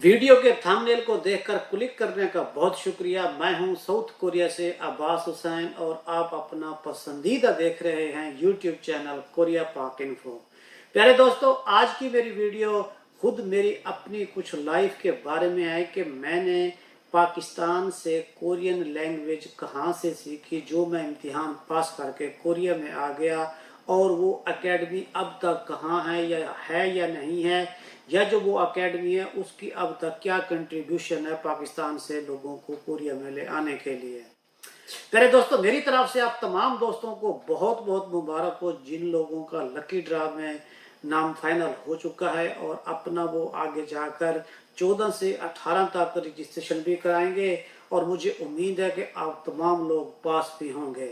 Video के thumbnail को देखकर क्लिक करने का बहुत शुक्रिया। मैं हूं साउथ कोरिया से अब्बास हुसैन और आप अपना पसंदीदा देख रहे हैं यूट्यूब चैनल कोरिया पाक इन्फो। प्यारे दोस्तों, आज की मेरी वीडियो खुद मेरी अपनी कुछ लाइफ के बारे में है कि मैंने पाकिस्तान से कोरियन लैंग्वेज कहाँ से सीखी, जो मैं इम्तिहान पास करके कोरिया में आ गया, और वो एकेडमी अब तक कहाँ है या नहीं है, या जो वो एकेडमी है उसकी अब तक क्या कंट्रीब्यूशन है पाकिस्तान से लोगों को कोरिया में ले आने के लिए। प्यारे दोस्तों, मेरी तरफ से आप तमाम दोस्तों को बहुत बहुत मुबारक हो जिन लोगों का लकी ड्रा में नाम फाइनल हो चुका है और अपना वो आगे जाकर 14 से 18 तक रजिस्ट्रेशन भी कराएंगे, और मुझे उम्मीद है कि आप तमाम लोग पास भी होंगे।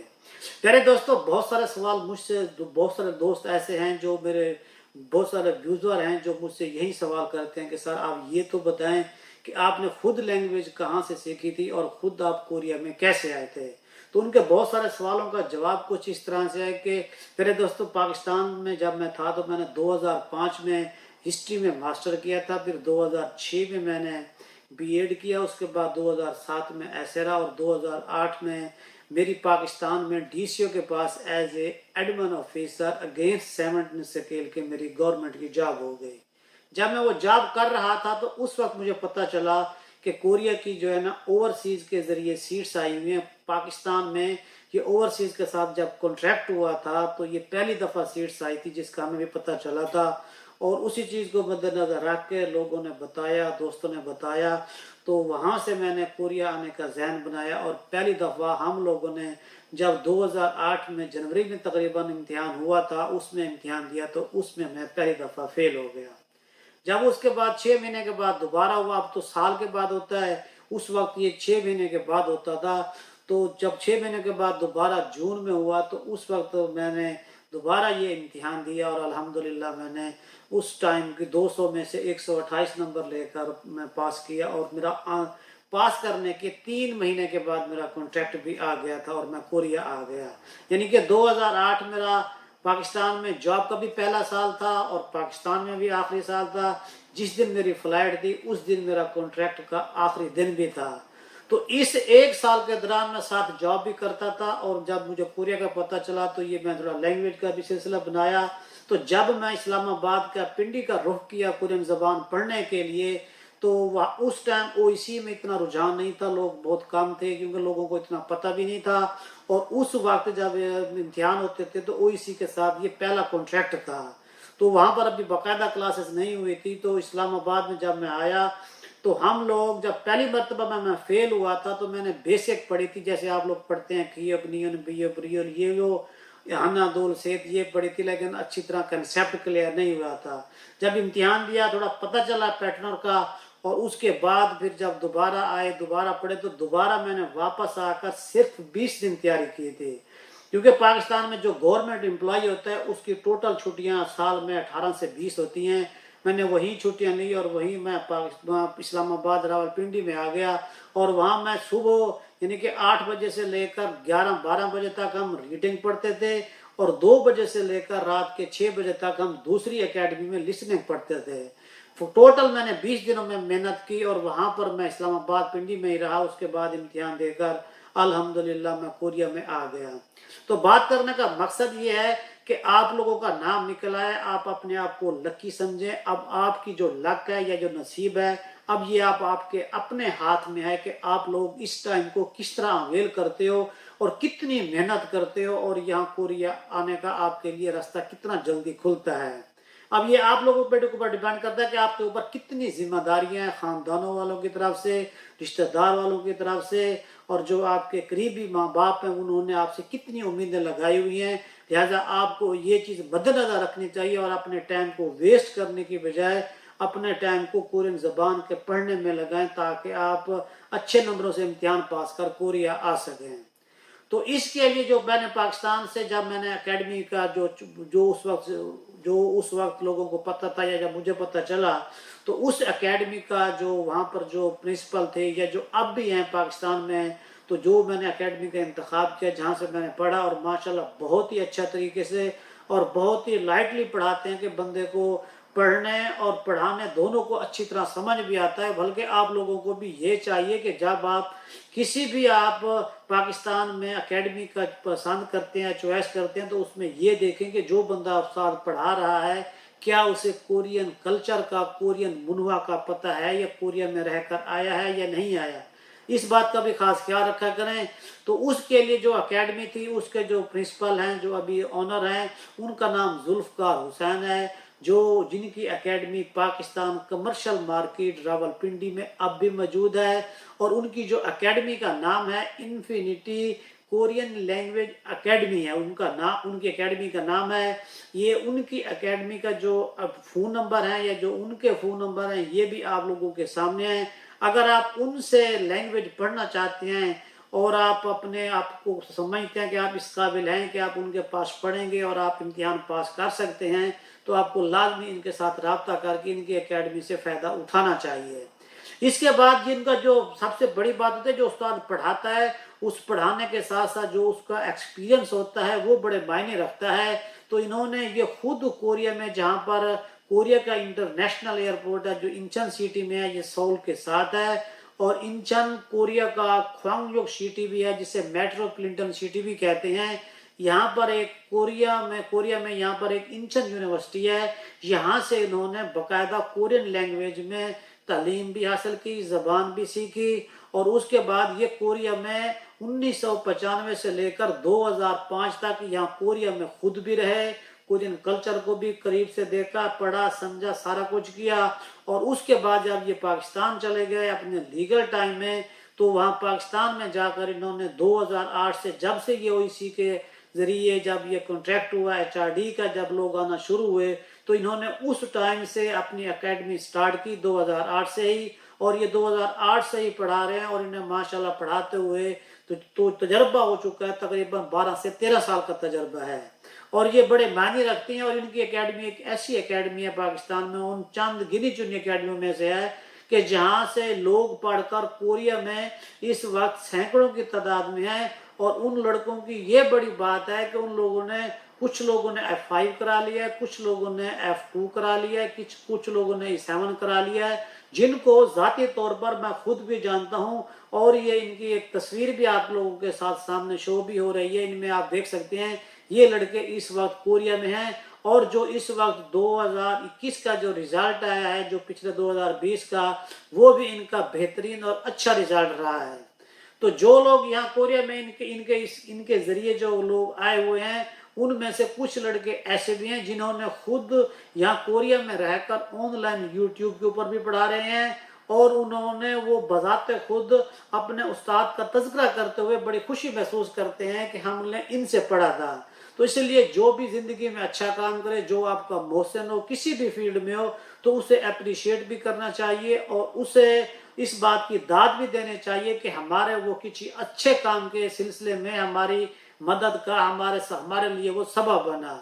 प्यारे दोस्तों, बहुत सारे सवाल मुझसे, बहुत सारे दोस्त ऐसे हैं जो मेरे बहुत सारे व्यूज़र हैं जो मुझसे यही सवाल करते हैं कि सर आप ये तो बताएं कि आपने खुद लैंग्वेज कहाँ से सीखी थी और खुद आप कोरिया में कैसे आए थे। तो उनके बहुत सारे सवालों का जवाब कुछ इस तरह से है कि मेरे दोस्तों, पाकिस्तान में जब मैं था तो मैंने 2005 में हिस्ट्री में मास्टर किया था, फिर 2006 में मैंने बीएड किया, उसके बाद 2007 में एसेरा, और 2008 में मेरी पाकिस्तान में डीसीओ के पास as a admin officer against 7 scale के मेरी गवर्नमेंट की जॉब हो गई। जब मैं वो जॉब कर रहा था तो उस वक्त मुझे पता चला कि कोरिया की जो है ना ओवरसीज के जरिए सीट्स आई हुई हैं पाकिस्तान में। ये ओवरसीज के साथ जब कॉन्ट्रैक्ट हुआ था तो ये पहली दफ़ा सीट्स आई थी जिसका हमें भी पता चला था, और उसी चीज़ को मद्देनज़र रख के लोगों ने बताया, दोस्तों ने बताया, तो वहाँ से मैंने कोरिया आने का ज़हन बनाया। और पहली दफ़ा हम लोगों ने जब 2008 में जनवरी में तकरीबन इम्तिहान हुआ था, उसमें इम्तिहान दिया तो उसमें मैं पहली दफ़ा फेल हो गया। जब उसके बाद 6 महीने के बाद दोबारा हुआ, अब तो साल के बाद होता है, उस वक्त ये 6 महीने के बाद होता था। तो जब 6 महीने के बाद दोबारा जून में हुआ तो उस वक्त मैंने दोबारा ये इम्तिहान दिया, और अल्हम्दुलिल्लाह मैंने उस टाइम की 200 में से 128 नंबर लेकर मैं पास किया, और मेरा पास करने के 3 महीने के बाद मेरा कॉन्ट्रैक्ट भी आ गया था और मैं कोरिया आ गया। यानी कि 2008 मेरा पाकिस्तान में जॉब का भी पहला साल था और पाकिस्तान में भी आखिरी साल था। जिस दिन मेरी फ्लाइट थी उस दिन मेरा कॉन्ट्रैक्ट का आखिरी दिन भी था। तो इस एक साल के दौरान मैं साथ जॉब भी करता था, और जब मुझे कोरिया का पता चला तो ये मैं थोड़ा लैंग्वेज का भी सिलसिला बनाया। तो जब मैं इस्लामाबाद का पिंडी का रुख किया कोरियन ज़बान पढ़ने के लिए, तो वह उस टाइम ओईसी में इतना रुझान नहीं था, लोग बहुत कम थे क्योंकि लोगों को इतना पता भी नहीं था। और उस वक्त जब इम्तिहान होते थे तो ओईसी के साथ ये पहला कॉन्ट्रैक्ट था, तो वहाँ पर अभी बाकायदा क्लासेस नहीं हुई थी। तो इस्लामाबाद में जब मैं आया तो हम लोग, जब पहली मरतबा मैं फेल हुआ था तो मैंने बेसिक पढ़ी थी, जैसे आप लोग पढ़ते हैं खीयब नियन बियब रियल, ये जो हन्ना दोल सेत, ये पढ़ी थी, लेकिन अच्छी तरह कंसेप्ट क्लियर नहीं हुआ था। जब इम्तिहान दिया थोड़ा पता चला पैटर्न का, और उसके बाद फिर जब दोबारा आए, दोबारा पढ़े, तो दोबारा मैंने वापस आकर सिर्फ 20 दिन तैयारी की थी, क्योंकि पाकिस्तान में जो गवर्नमेंट एम्प्लॉय होता है उसकी टोटल छुट्टियां साल में 18 से 20 होती हैं। मैंने वही छुट्टियां ली और वही मैं इस्लामाबाद रावलपिंडी में आ गया, और वहाँ मैं सुबह यानी कि 8 बजे से लेकर 11-12 बजे तक हम रीडिंग पढ़ते थे, और 2 बजे से लेकर रात के 6 बजे तक हम दूसरी एकेडमी में लिसनिंग पढ़ते थे। टोटल मैंने 20 दिनों में मेहनत की, और वहाँ पर मैं इस्लामाबाद पिंडी में ही रहा। उसके बाद इम्तिहान देकर अल्हम्दुलिल्लाह मैं कोरिया में आ गया। तो बात करने का मकसद ये है कि आप लोगों का नाम निकल आए, आप अपने आप को लकी समझें। अब आपकी जो लक है या जो नसीब है, अब ये आपके अपने हाथ में है कि आप लोग इस टाइम को किस तरह अवेल करते हो और कितनी मेहनत करते हो, और यहाँ कोरिया आने का आपके लिए रास्ता कितना जल्दी खुलता है। अब ये आप लोगों पे ऊपर डिपेंड करता है कि आपके ऊपर कितनी जिम्मेदारियां हैं, खानदानों वालों की तरफ से, रिश्तेदार वालों की तरफ से, और जो आपके करीबी माँ बाप हैं उन्होंने आपसे कितनी उम्मीदें लगाई हुई हैं। लिहाजा आपको ये चीज़ मद्देनजर रखनी चाहिए, और अपने टाइम को वेस्ट करने की बजाय अपने टाइम को कोरियन ज़बान के पढ़ने में लगाएं, ताकि आप अच्छे नंबरों से इम्तिहान पास कर कोरिया आ सकें। तो इसके लिए जो मैंने पाकिस्तान से, जब मैंने एकेडमी का जो उस वक्त लोगों को पता था, या जब मुझे पता चला, तो उस एकेडमी का जो वहाँ पर जो प्रिंसिपल थे या जो अब भी हैं पाकिस्तान में, तो जो मैंने एकेडमी का इंतखाब किया जहाँ से मैंने पढ़ा, और माशाल्लाह बहुत ही अच्छा तरीके से और बहुत ही लाइटली पढ़ाते हैं कि बंदे को पढ़ने और पढ़ाने दोनों को अच्छी तरह समझ भी आता है। बल्कि आप लोगों को भी ये चाहिए कि जब आप किसी भी आप पाकिस्तान में एकेडमी का पसंद करते हैं, चॉइस करते हैं, तो उसमें ये देखें कि जो बंदा उस्ताद पढ़ा रहा है क्या उसे कोरियन कल्चर का, कोरियन मुनवा का पता है, या कोरिया में रहकर आया है या नहीं आया। इस बात का भी खास ख्याल रखा करें। तो उसके लिए जो एकेडमी थी, उसके जो प्रिंसिपल हैं, जो अभी ऑनर हैं, उनका नाम जुल्फकार हुसैन है, जो जिनकी academy Pakistan commercial market Rawalpindi में अब भी मौजूद है। और उनकी जो एकेडमी का नाम है इन्फिनिटी कोरियन लैंग्वेज एकेडमी है, उनका नाम, उनकी एकेडमी का नाम है। ये उनकी एकेडमी का जो अब फ़ोन नंबर है, या जो उनके फ़ोन नंबर हैं, ये भी आप लोगों के सामने हैं। अगर आप उनसे लैंग्वेज पढ़ना चाहते हैं और आप अपने आप को समझते हैं कि आप इस काबिल हैं कि आप उनके पास पढ़ेंगे और आप इम्तिहान पास कर सकते हैं, तो आपको लाजमी इनके साथ रब्ता करके इनकी एकेडमी से फ़ायदा उठाना चाहिए। इसके बाद जिनका जो सबसे बड़ी बात होती है, जो उस्ताद पढ़ाता है, उस पढ़ाने के साथ साथ जो उसका एक्सपीरियंस होता है वो बड़े मायने रखता है। तो इन्होंने ये खुद कोरिया में, जहाँ पर कोरिया का इंटरनेशनल एयरपोर्ट है जो इंचन सिटी में है, ये सोल के साथ है, और इंचन कोरिया का ख्वांगयोक सिटी भी है, जिसे मेट्रोपॉलिटन सिटी भी कहते हैं। यहाँ पर एक कोरिया में यहाँ पर एक इंचन यूनिवर्सिटी है। यहाँ से इन्होंने बाकायदा कोरियन लैंग्वेज में तालीम भी हासिल की, ज़बान भी सीखी, और उसके बाद ये कोरिया में 1995 से लेकर 2005 तक यहाँ कोरिया में खुद भी रहे, कोरियन कल्चर को भी करीब से देखा, पढ़ा, समझा, सारा कुछ किया। और उसके बाद जब ये पाकिस्तान चले गए अपने लीगल टाइम में, तो वहाँ पाकिस्तान में जाकर इन्होंने 2008 से, जब से ये ओईसी के ज़रिए जब ये कॉन्ट्रैक्ट हुआ एचआरडी का, जब लोग आना शुरू हुए, तो इन्होंने उस टाइम से अपनी एकेडमी स्टार्ट की 2008 से ही, और ये 2008 से ही पढ़ा रहे हैं। और इन्हें माशाल्लाह पढ़ाते हुए तो तजर्बा हो चुका है, तकरीबन 12 से 13 साल का तजर्बा है, और ये बड़े मायने रखती हैं। और इनकी एकेडमी एक ऐसी एकेडमी है पाकिस्तान में, उन चंद गिनी चुनी एकेडमियों में से है कि जहाँ से लोग पढ़कर कोरिया में इस वक्त सैकड़ों की तादाद में है। और उन लड़कों की ये बड़ी बात है कि उन लोगों ने, कुछ लोगों ने F5 करा लिया है, कुछ लोगों ने F2 करा लिया है, कुछ लोगों ने E7 करा लिया है, जिनको ज़ाती तौर पर मैं खुद भी जानता हूँ। और ये इनकी एक तस्वीर भी आप लोगों के साथ सामने शो भी हो रही है, इनमें आप देख सकते हैं ये लड़के इस वक्त कोरिया में हैं। और जो इस वक्त 2021 का जो रिजल्ट आया है, जो पिछले 2020 का, वो भी इनका बेहतरीन और अच्छा रिजल्ट रहा है। तो जो लोग यहाँ कोरिया में इनके जरिए जो लोग आए हुए हैं, उनमें से कुछ लड़के ऐसे भी हैं जिन्होंने खुद यहाँ कोरिया में रहकर ऑनलाइन यूट्यूब के ऊपर भी पढ़ा रहे हैं, और उन्होंने वो बजाते खुद अपने उस्ताद का तज़किरा करते हुए बड़ी खुशी महसूस करते हैं कि हमने इनसे पढ़ा था। तो इसलिए जो भी ज़िंदगी में अच्छा काम करे, जो आपका मोहसिन हो, किसी भी फील्ड में हो, तो उसे अप्रिशिएट भी करना चाहिए, और उसे इस बात की दाद भी देनी चाहिए कि हमारे वो किसी अच्छे काम के सिलसिले में हमारी मदद का, हमारे लिए वो सबब बना।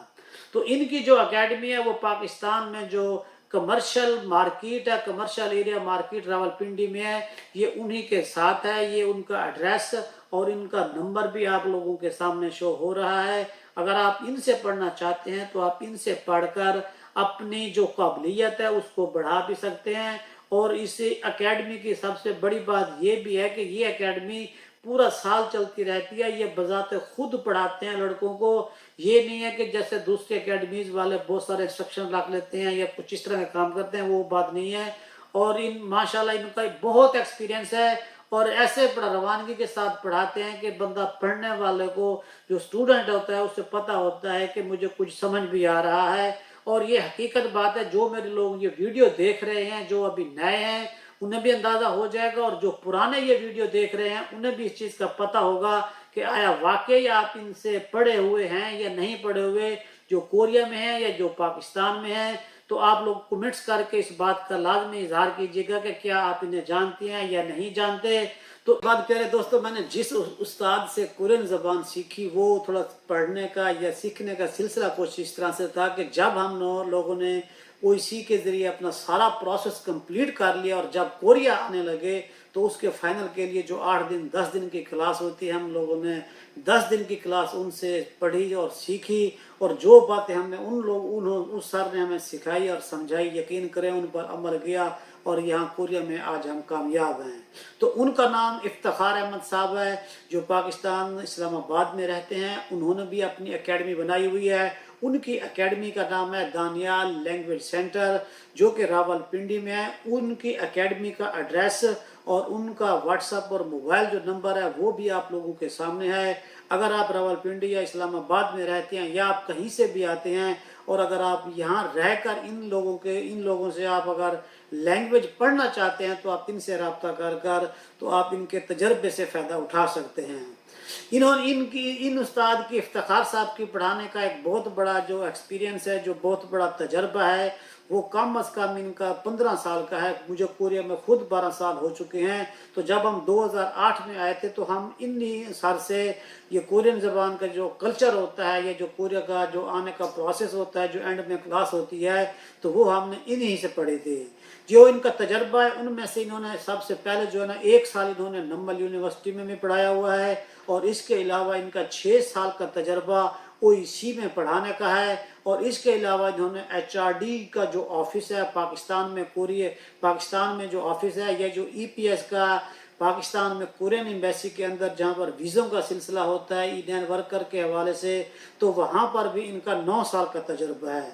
तो इनकी जो एकेडमी है वो पाकिस्तान में जो कमर्शियल मार्केट है, कमर्शियल एरिया मार्केट रावलपिंडी में है, ये उन्हीं के साथ है। ये उनका एड्रेस और इनका नंबर भी आप लोगों के सामने शो हो रहा है। अगर आप इनसे पढ़ना चाहते हैं तो आप इनसे पढ़कर अपनी जो काबिलियत है उसको बढ़ा भी सकते हैं। और इस एकेडमी की सबसे बड़ी बात ये भी है कि ये एकेडमी पूरा साल चलती रहती है। ये बजाते खुद पढ़ाते हैं लड़कों को। ये नहीं है कि जैसे दूसरी एकेडमीज वाले बहुत सारे इंस्ट्रक्शन रख लेते हैं या कुछ इस तरह का काम करते हैं, वो बात नहीं है। और इन माशाल्लाह इनका बहुत एक्सपीरियंस है, और ऐसे बड़ा रवानगी के साथ पढ़ाते हैं कि बंदा पढ़ने वाले को, जो स्टूडेंट होता है, उसे पता होता है कि मुझे कुछ समझ भी आ रहा है। और ये हकीकत बात है, जो मेरे लोग ये वीडियो देख रहे हैं, जो अभी नए हैं उन्हें भी अंदाज़ा हो जाएगा, और जो पुराने ये वीडियो देख रहे हैं उन्हें भी इस चीज़ का पता होगा कि आया वाकई आप इनसे पढ़े हुए हैं या नहीं पढ़े हुए, जो कोरिया में है या जो पाकिस्तान में है। तो आप लोग कमेंट्स करके इस बात का लाजमी इजहार कीजिएगा कि क्या आप इन्हें जानते हैं या नहीं जानते। तो बात प्यारे दोस्तों, मैंने जिस उस्ताद से कोरियन ज़बान सीखी, वो थोड़ा पढ़ने का या सीखने का सिलसिला कुछ इस तरह से था कि जब हम लोगों ने ओईसी के ज़रिए अपना सारा प्रोसेस कंप्लीट कर लिया, और जब कोरिया आने लगे तो उसके फाइनल के लिए जो 8 दिन 10 दिन की क्लास होती है, हम लोगों ने 10 दिन की क्लास उनसे पढ़ी और सीखी, और जो बातें हमने उस सर ने हमें सिखाई और समझाई, यकीन करें उन पर अमल किया, और यहाँ कोरिया में आज हम कामयाब हैं। तो उनका नाम इफ्तिखार अहमद साहब है, जो पाकिस्तान इस्लामाबाद में रहते हैं। उन्होंने भी अपनी एकेडमी बनाई हुई है। उनकी एकेडमी का नाम है दानियाल लैंग्वेज सेंटर, जो कि रावलपिंडी में है। उनकी एकेडमी का एड्रेस और उनका व्हाट्सएप और मोबाइल जो नंबर है वो भी आप लोगों के सामने है। अगर आप रावलपिंडी या इस्लामाबाद में रहते हैं, या आप कहीं से भी आते हैं, और अगर आप यहाँ रहकर इन लोगों से आप अगर लैंग्वेज पढ़ना चाहते हैं, तो आप इनसे रब्ता कर तो आप इनके तजर्बे से फ़ायदा उठा सकते हैं। इन उस्ताद की इफ्तिखार साहब की पढ़ाने का एक बहुत बड़ा जो एक्सपीरियंस है, जो बहुत बड़ा तजर्बा है, वो कम अज़ कम इनका 15 साल का है। मुझे कोरिया में खुद 12 साल हो चुके हैं। तो जब हम 2008 में आए थे, तो हम इन्हीं सर से ये कोरियन ज़बान का जो कल्चर होता है, ये जो कोरिया का जो आने का प्रोसेस होता है, जो एंड में क्लास होती है, तो वो हमने इन्हीं से पढ़े थे। जो इनका तजर्बा है, उनमें से इन्होंने सबसे पहले जो है ना 1 साल इन्होंने नम्बल यूनिवर्सिटी में भी पढ़ाया हुआ है, और इसके अलावा इनका 6 साल का तजर्बा ओईसी में पढ़ाने का है। और इसके अलावा इन्होंने एचआरडी का जो ऑफिस है पाकिस्तान में जो ऑफिस है, यह जो ईपीएस का पाकिस्तान में कोरियन एम्बेसी के अंदर जहाँ पर वीज़ों का सिलसिला होता है इंडियन वर्कर के हवाले से, तो वहाँ पर भी इनका 9 साल का तजर्बा है।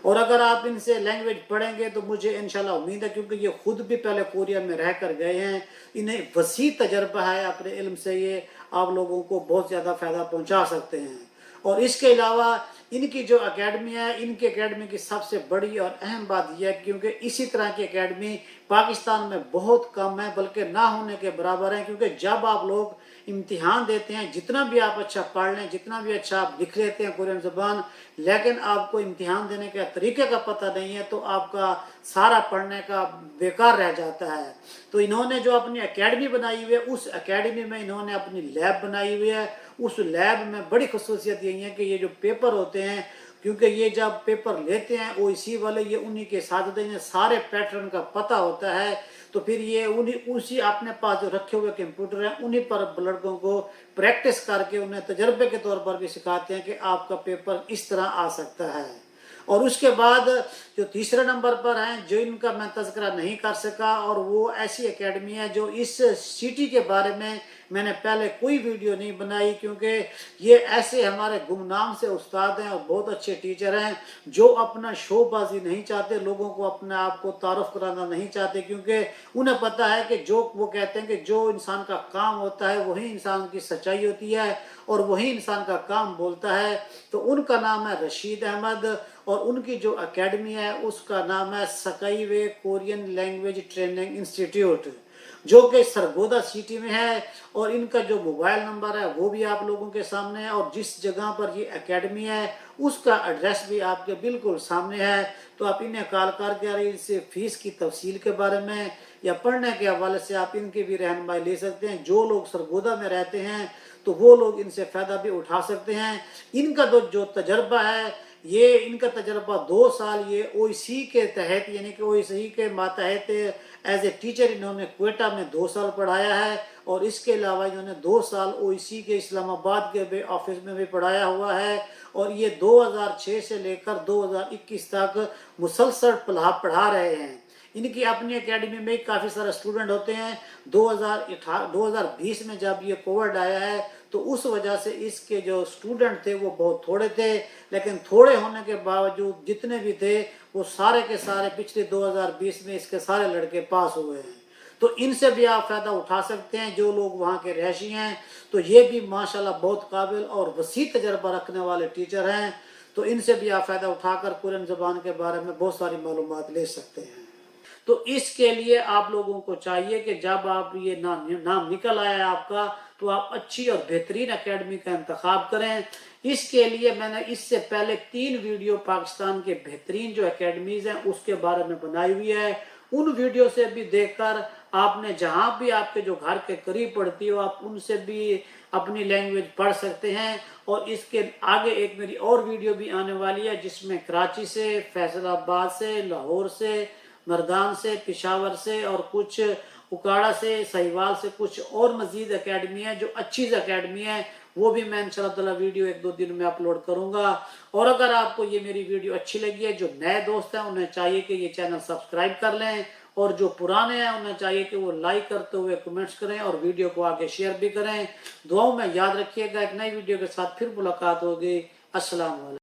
और अगर आप इनसे लैंग्वेज पढ़ेंगे तो मुझे इंशाल्लाह उम्मीद है, क्योंकि ये खुद भी पहले कोरिया में रह कर गए हैं, इन्हें वसी तजर्बा है, अपने इल्म से ये आप लोगों को बहुत ज़्यादा फ़ायदा पहुंचा सकते हैं। और इसके अलावा इनकी जो एकेडमी है, इनकी एकेडमी की सबसे बड़ी और अहम बात यह है, क्योंकि इसी तरह की एकेडमी पाकिस्तान में बहुत कम है, बल्कि ना होने के बराबर है। क्योंकि जब आप लोग इम्तिहान देते हैं, जितना भी आप अच्छा पढ़ लें, जितना भी अच्छा आप लिख लेते हैं कोरियन ज़बान, लेकिन आपको इम्तिहान देने के तरीके का पता नहीं है, तो आपका सारा पढ़ने का बेकार रह जाता है। तो इन्होंने जो अपनी एकेडमी बनाई हुई है, उस एकेडमी में इन्होंने अपनी लैब बनाई हुई है। उस लैब में बड़ी खसूसियत यही है कि ये जो पेपर होते हैं, क्योंकि ये जब पेपर लेते हैं ओईसी वाले, ये उन्हीं के साथ इन्हें सारे पैटर्न का पता होता है, तो फिर ये उसी अपने पास जो रखे हुए कंप्यूटर हैं, उन्हीं पर लड़कों को प्रैक्टिस करके उन्हें तजर्बे के तौर पर भी सिखाते हैं कि आपका पेपर इस तरह आ सकता है। और उसके बाद जो तीसरे नंबर पर हैं, जो इनका मैं तज़किरा नहीं कर सका, और वो ऐसी एकेडमी है जो इस सिटी के बारे में मैंने पहले कोई वीडियो नहीं बनाई, क्योंकि ये ऐसे हमारे गुमनाम से उस्ताद हैं और बहुत अच्छे टीचर हैं, जो अपना शोबाजी नहीं चाहते, लोगों को अपने आप को तारुफ कराना नहीं चाहते, क्योंकि उन्हें पता है कि जो वो कहते हैं कि जो इंसान का काम होता है वही इंसान की सच्चाई होती है, और वही इंसान का काम बोलता है। तो उनका नाम है रशीद अहमद, और उनकी जो एकेडमी है उसका नाम है skyway Korean language training institute, जो कि सरगोदा सिटी में है। और इनका जो मोबाइल नंबर है वो भी आप लोगों के सामने है, और जिस जगह पर ये एकेडमी है उसका एड्रेस भी आपके बिल्कुल सामने है। तो आप इन्हें कॉल करके इससे फीस की तफसील के बारे में या पढ़ने के हवाले से आप इनकी भी रहनुमाई ले सकते हैं। जो लोग सरगोदा में रहते हैं तो वो लोग इनसे फ़ायदा भी उठा सकते हैं। इनका जो तजर्बा है, ये इनका तजर्बा 2 साल ये ओईसी के तहत, यानी कि ओईसी के मातहत एज ए टीचर इन्होंने क्वेटा में 2 साल पढ़ाया है, और इसके अलावा इन्होंने 2 साल ओईसी के इस्लामाबाद के ऑफिस में भी पढ़ाया हुआ है। और ये 2006 से लेकर 2021 तक मुसलसल पढ़ा रहे हैं। इनकी अपनी एकेडमी में काफ़ी सारे स्टूडेंट होते हैं। 2020 में जब ये कोविड आया है, तो उस वजह से इसके जो स्टूडेंट थे वो बहुत थोड़े थे, लेकिन थोड़े होने के बावजूद जितने भी थे वो सारे के सारे पिछले 2020 में इसके सारे लड़के पास हुए हैं। तो इनसे भी आप फ़ायदा उठा सकते हैं जो लोग वहाँ के रहशी हैं। तो ये भी माशाल्लाह बहुत काबिल और वसी तजर्बा रखने वाले टीचर हैं। तो इनसे भी आप फ़ायदा उठाकर कुरान ज़बान के बारे में बहुत सारी मालूमात ले सकते हैं। तो इसके लिए आप लोगों को चाहिए कि जब आप ये नाम निकल आया आपका, तो आप अच्छी और बेहतरीन एकेडमी का इंतखाब करें। इसके लिए मैंने इससे पहले 3 वीडियो पाकिस्तान के बेहतरीन जो एकेडमीज़ हैं उसके बारे में बनाई हुई है। उन वीडियो से भी देखकर आपने जहाँ भी आपके जो घर के करीब पड़ती हो, आप उनसे भी اپنی لینگویج پڑھ سکتے ہیں. اور اس کے آگے ایک میری اور ویڈیو بھی آنے والی ہے جس میں کراچی سے، فیصل آباد سے، لاہور سے، مردان سے، پشاور سے اور کچھ اکاڑا سے، سہیوال سے کچھ اور مزید اکیڈمی ہیں جو اچھی اکیڈمی ہیں، وہ بھی میں انشاءاللہ تعالی ویڈیو ایک دو دن میں اپلوڈ کروں گا. اور اگر آپ کو یہ میری ویڈیو اچھی لگی ہے، جو نئے دوست ہیں انہیں چاہیے کہ یہ چینل سبسکرائب کر لیں، اور جو پرانے ہیں انہیں چاہیے کہ وہ لائک کرتے ہوئے کمنٹس کریں اور ویڈیو کو آگے شیئر بھی کریں. دعاؤں میں یاد رکھیے گا. ایک نئی ویڈیو کے ساتھ پھر ملاقات ہوگی. السلام علیکم.